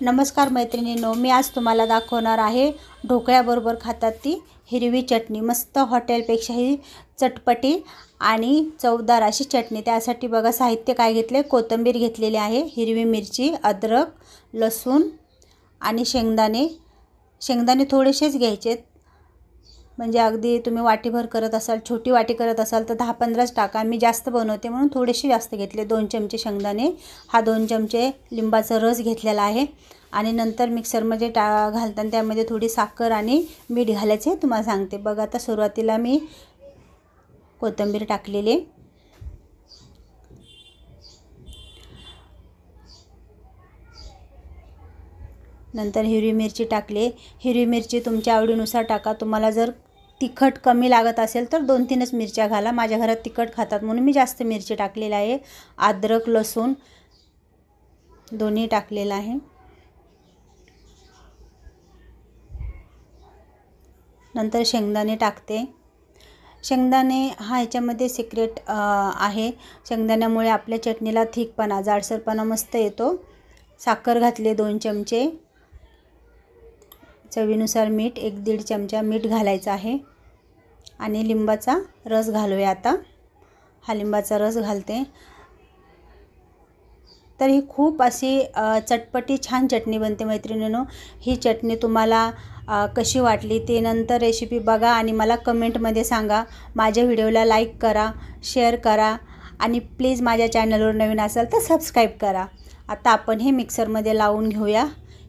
नमस्कार मैत्रिणींनो, मी आज तुम्हाला दाखवणार आहे ढोकळ्याबरोबर खातात ती हिरवी चटणी। मस्त हॉटेलपेक्षाही चटपटी आणि चवदार अशी चटणी। त्यासाठी बघा साहित्य काय घेतले। कोथिंबीर घेतलेली आहे, हिरवी मिरची, अद्रक, लसूण आणि शेंगदाणे थोडेसेच घ्यायचे। म्हणजे अगदी तुम्ही वाटीभर करत असाल, छोटी वाटी करत असाल तर 10-15च टाका। मी जास्त बनवते म्हणून थोडेसे जास्त घेतले। 2 चमचे शेंगदाणे, हा 2 चमचे लिंबाचा रस घेतलेला आहे आणि नंतर मिक्सरमध्ये घालताना त्यामध्ये थोडी साखर आणि मीठ घालायचे तुम्हाला सांगते। बघा आता सुरुवातीला मी कोथिंबीर टाकलेली, नंतर हिरवी मिरची टाकले। हिरवी मिरची तुमच्या आवडीनुसार टाका। तुम्हाला जर तिखट कमी लागत असेल तर 2-3च मिरच्या घाला। माझ्या घरात तिखट खातात म्हणून मी जास्त मिरची टाकलेला आहे। अद्रक लसूण दोन्ही टाकलेला आहे। नंतर शेंगदाणे टाकते। शेंगदाणे हा याच्यामध्ये सिक्रेट आहे। शेंगदाण्यामुळे आपल्या चटणीला थिकपणा, जाडसरपणा मस्त येतो। साखर घातले 2 चमचे, चवीनुसार मीठ, 1-1.5 चमचा मीठ घालायचं आहे आणि लिंबाचा रस घालूया। आता हा लिंबाचा रस घालते। तर ही खूप अशी चटपटी छान चटणी बनते मैत्रिणींनो। ही चटणी तुम्हाला कशी वाटली ते नंतर रेसिपी बघा आणि मला कमेंटमध्ये सांगा। माझ्या व्हिडिओला लाईक करा, शेअर करा आणि प्लीज माझ्या चॅनलवर नवीन असाल तर सबस्क्राईब करा। आता आपण हे मिक्सरमध्ये लावून घेऊया।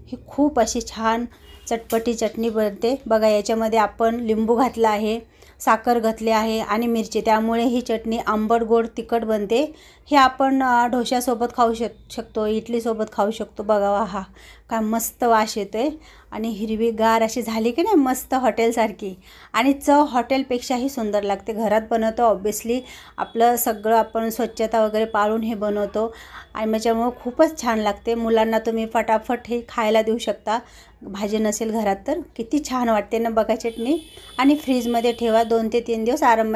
ही खूप अशी छान चटपटी चटणी बनते। बघा याच्यामध्ये आपण लिंबू घातला आहे, साखर घातली आहे आणि मिरची, त्यामुळे ही चटणी आंबट गोड तिखट बनते। हे आपण डोश्यासोबत खाऊ शकतो, इडलीसोबत खाऊ शकतो। बघा हा काय मस्त वास येतोय आणि हिरवीगार अशी झाली की नाही मस्त हॉटेलसारखी, आणि चव हॉटेलपेक्षाही सुंदर लागते। घरात बनवतो ऑब्वियसली, आपलं सगळं आपण स्वच्छता वगैरे पाळून हे बनवतो आणि त्याच्यामुळे खूपच छान लागते। मुलांना तुम्ही फटाफट हे खायला देऊ शकता। भाजी नसेल घरात तर किती छान वाटते ना बघा चटणी। आणि फ्रीजमध्ये ठेवा, 2 ते 3 दिवस आरामात